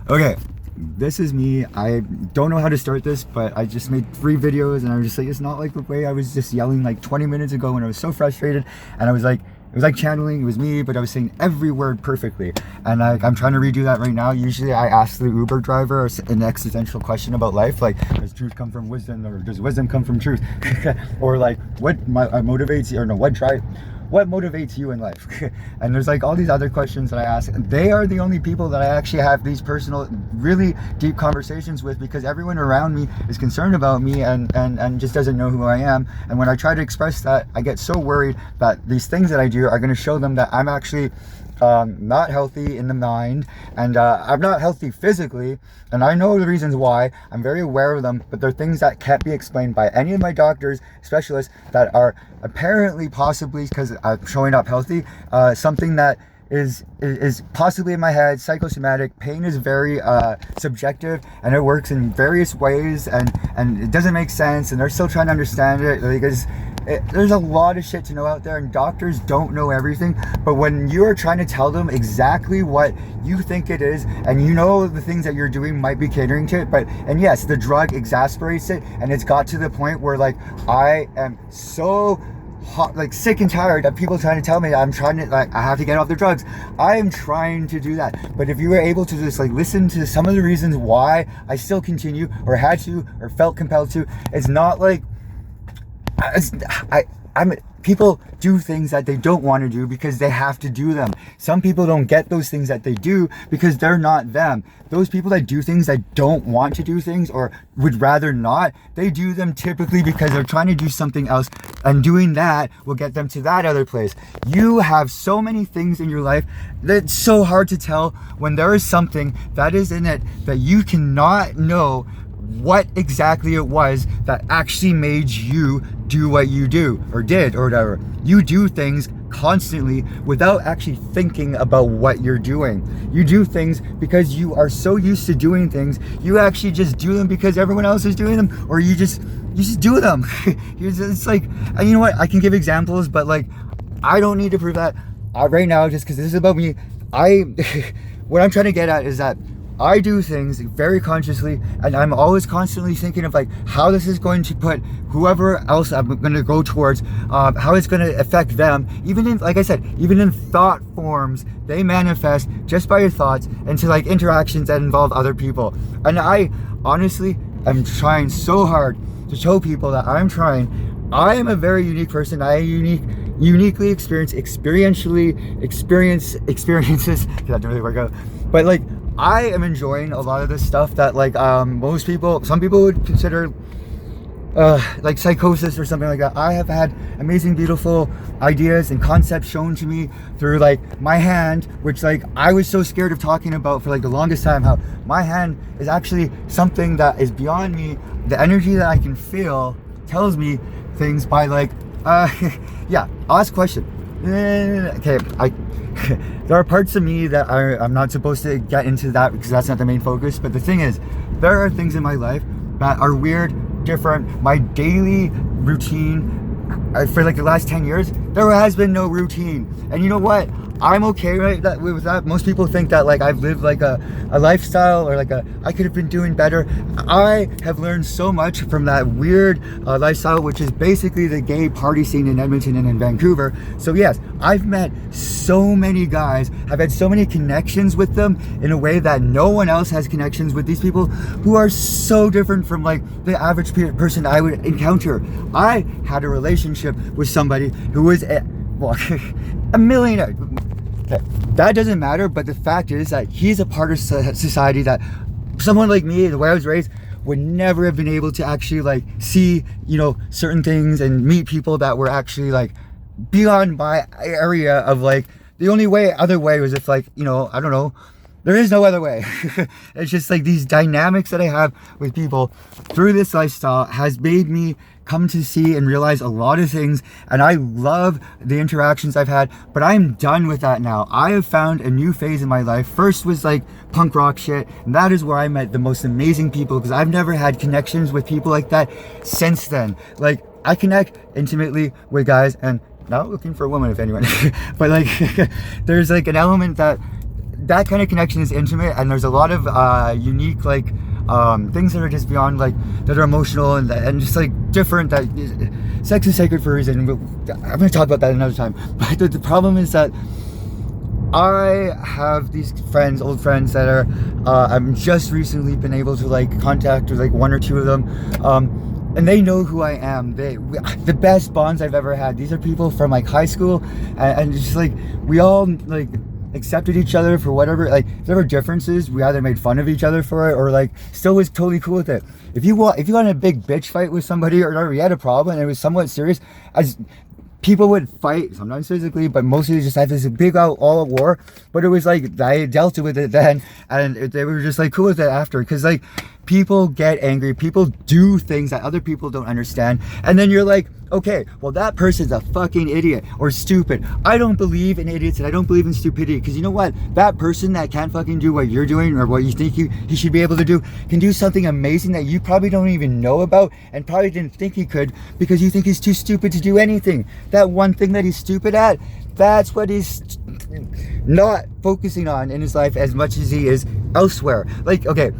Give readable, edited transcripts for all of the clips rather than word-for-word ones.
Okay, this is me. I don't know how to start this, but I just made 3 videos and I was just like, it's not like the way I was just yelling like 20 minutes ago when I was so frustrated. And I was like, it was like channeling, it was me, but I was saying every word perfectly. And I'm trying to redo that right now. Usually I ask the Uber driver an existential question about life, like, does truth come from wisdom, or does wisdom come from truth? Or like, what motivates you, or no, what motivates you in life? And there's like all these other questions that I ask. They are the only people that I actually have these personal, really deep conversations with, because everyone around me is concerned about me and just doesn't know who I am. And when I try to express that, I get so worried that these things that I do are going to show them that I'm actually not healthy in the mind, and I'm not healthy physically, and I know the reasons why. I'm very aware of them, but they're things that can't be explained by any of my doctors, specialists, that are apparently, possibly, because I'm showing up healthy, something that is possibly in my head, psychosomatic. Pain is very subjective, and it works in various ways, and it doesn't make sense, and they're still trying to understand it, because there's a lot of shit to know out there, and doctors don't know everything. But when you are trying to tell them exactly what you think it is, and you know the things that you're doing might be catering to it, and yes, the drug exasperates it, and it's got to the point where, like, I am so hot, like, sick and tired of people trying to tell me I'm trying to, like, I have to get off the drugs. I am trying to do that. But if you were able to just like listen to some of the reasons why I still continue, or had to, or felt compelled to, it's not like people do things that they don't want to do because they have to do them. Some people don't get those things that they do because they're not them. Those people that do things that don't want to do things, or would rather not, they do them typically because they're trying to do something else, and doing that will get them to that other place. You have so many things in your life that it's so hard to tell when there is something that is in it that you cannot know what exactly it was that actually made you do what you do, or did, or whatever. You do things constantly without actually thinking about what you're doing. You do things because you are so used to doing things. You actually just do them because everyone else is doing them, or you just do them. It's like, and you know what? I can give examples, but like, I don't need to prove that right now, just because this is about me. What I'm trying to get at is that I do things very consciously, and I'm always constantly thinking of like how this is going to put whoever else I'm going to go towards, how it's going to affect them. Even in, like I said, even in thought forms, they manifest just by your thoughts into like interactions that involve other people. And I honestly am trying so hard to show people that I'm trying. I am a very unique person. I uniquely experiences. That didn't really work out, but like, I am enjoying a lot of this stuff that like some people would consider like psychosis or something like that. I have had amazing, beautiful ideas and concepts shown to me through like my hand, which like I was so scared of talking about for like the longest time, how my hand is actually something that is beyond me. The energy that I can feel tells me things by like yeah, I'll ask a question. Okay, there are parts of me that I'm not supposed to get into that, because that's not the main focus. But the thing is, there are things in my life that are weird, different. My daily routine, for like the last 10 years, there has been no routine. And you know what? I'm okay with that. Most people think that like I've lived like a lifestyle, or like I could have been doing better. I have learned so much from that weird lifestyle, which is basically the gay party scene in Edmonton and in Vancouver. So yes, I've met so many guys, I've had so many connections with them in a way that no one else has connections with these people, who are so different from like the average person I would encounter. I had a relationship with somebody who was a millionaire. Okay, that doesn't matter, but the fact is that he's a part of society that someone like me, the way I was raised, would never have been able to actually like see, you know, certain things and meet people that were actually like beyond my area of like, the only other way was if like, you know, I don't know, there is no other way. It's just like these dynamics that I have with people through this lifestyle has made me come to see and realize a lot of things, and I love the interactions I've had, but I'm done with that now. I have found a new phase in my life. First was like punk rock shit, and that is where I met the most amazing people, because I've never had connections with people like that since then. Like, I connect intimately with guys, and not looking for a woman if anyone, but like there's like an element that that kind of connection is intimate, and there's a lot of unique like things that are just beyond like that are emotional and just like different. That sex is sacred for a reason. I'm going to talk about that another time. But the problem is that I have these friends, old friends that are I'm just recently been able to like contact with like one or two of them, and they know who I am. The best bonds I've ever had. These are people from like high school, and just like we all like accepted each other for whatever, like if there were differences, we either made fun of each other for it or like still was totally cool with it. If you got in a big bitch fight with somebody or whatever, you had a problem and it was somewhat serious, as people would fight, sometimes physically, but mostly just had this big all war. But it was like I dealt with it then, and they were just like cool with it after, because like people get angry, people do things that other people don't understand, and then you're like, okay, well that person's a fucking idiot or stupid. I don't believe in idiots and I don't believe in stupidity, because you know what, that person that can't fucking do what you're doing or what you think he should be able to do can do something amazing that you probably don't even know about and probably didn't think he could, because you think he's too stupid to do anything. That one thing that he's stupid at, that's what he's not focusing on in his life as much as he is elsewhere. Like, okay,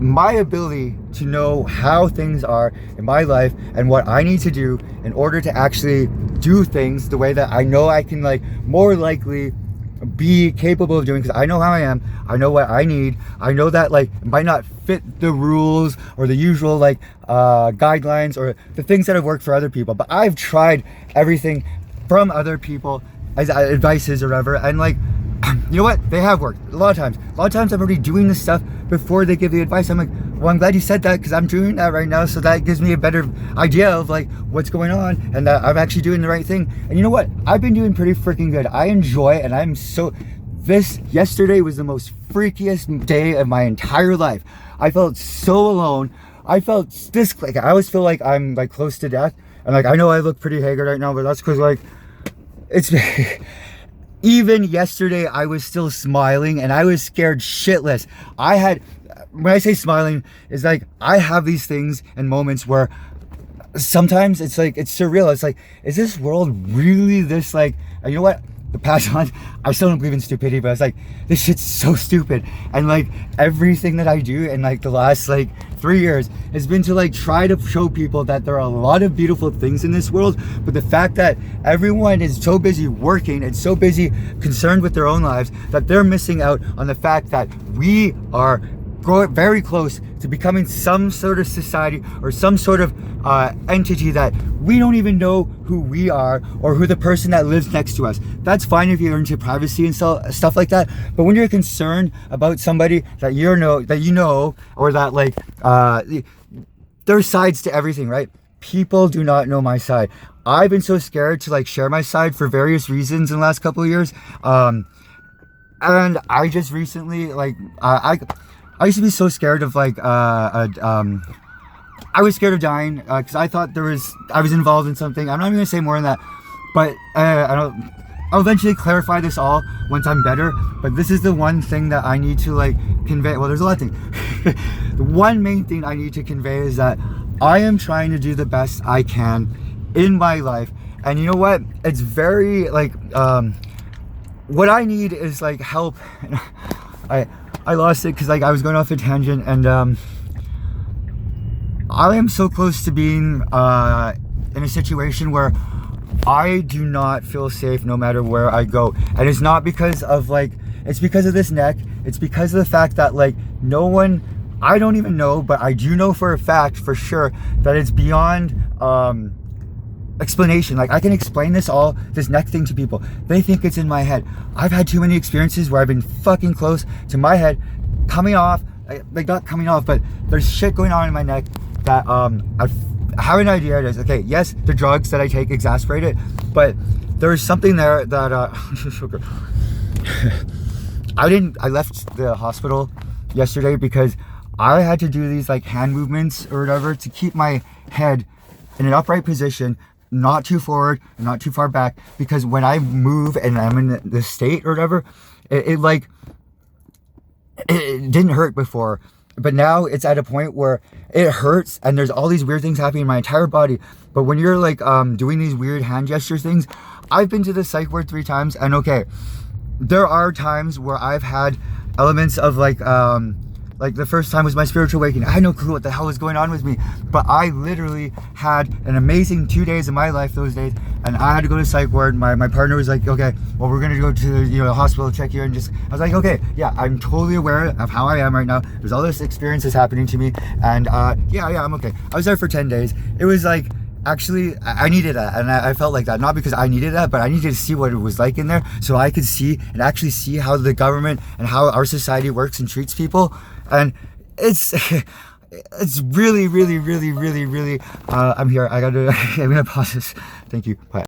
my ability to know how things are in my life and what I need to do in order to actually do things the way that I know I can like more likely be capable of doing, because I know how I am, I know what I need, I know that like it might not fit the rules or the usual like guidelines or the things that have worked for other people, but I've tried everything from other people as advices or whatever, and like, you know what, they have worked a lot of times. I'm already doing this stuff before they give the advice. I'm like, well, I'm glad you said that, because I'm doing that right now, so that gives me a better idea of like what's going on and that I'm actually doing the right thing. And you know what, I've been doing pretty freaking good. I enjoy, and I'm so, yesterday was the most freakiest day of my entire life. I felt so alone. I felt this, like I always feel like I'm like close to death, and like I know I look pretty haggard right now, but that's because like it's even yesterday I was still smiling and I was scared shitless. When I say smiling, is like I have these things and moments where sometimes it's like it's surreal. It's like, is this world really this like, and you know what, the past month I still don't believe in stupidity, but it's like, this shit's so stupid. And like everything that I do in like the last like 3 years has been to like try to show people that there are a lot of beautiful things in this world, but the fact that everyone is so busy working and so busy concerned with their own lives that they're missing out on the fact that we are very close to becoming some sort of society or some sort of entity that we don't even know who we are or who the person that lives next to us. That's fine if you're into privacy and stuff like that, but when you're concerned about somebody that you know, or that like there's sides to everything, right? People do not know my side. I've been so scared to like share my side for various reasons in the last couple of years, and I just recently like I used to be so scared of like I was scared of dying because I thought I was involved in something. I'm not even gonna say more than that, but I'll eventually clarify this all once I'm better. But this is the one thing that I need to like convey. Well, there's a lot of things. The one main thing I need to convey is that I am trying to do the best I can in my life, and you know what? It's very like what I need is like help. I lost it because like I was going off a tangent, and I am so close to being in a situation where I do not feel safe no matter where I go. And it's not because of like, it's because of this neck. It's because of the fact that like no one, I don't even know, but I do know for a fact, for sure, that it's beyond explanation. Like I can explain this neck thing to people. They think it's in my head. I've had too many experiences where I've been fucking close to my head coming off, like not coming off, but there's shit going on in my neck that I have an idea it is. Okay, yes, the drugs that I take exasperate it, but there's something there that I left the hospital yesterday because I had to do these like hand movements or whatever to keep my head in an upright position, not too forward and not too far back, because when I move and I'm in this state or whatever, it didn't hurt before, but now it's at a point where it hurts and there's all these weird things happening in my entire body. But when you're like doing these weird hand gesture things, I've been to the psych ward 3 times, and okay, there are times where I've had elements of like the first time was my spiritual awakening. I had no clue what the hell was going on with me, but I literally had an amazing 2 days of my life those days, and I had to go to psych ward. My partner was like, okay, well, we're gonna go to the hospital, check you, and just, I was like, okay, yeah, I'm totally aware of how I am right now. There's all this experiences happening to me, and yeah, I'm okay. I was there for 10 days. It was like, actually, I needed that, and I felt like that, not because I needed that, but I needed to see what it was like in there, so I could see and actually see how the government and how our society works and treats people. And it's really, really, really, really, really, I'm here. I'm gonna pause this. Thank you. Bye.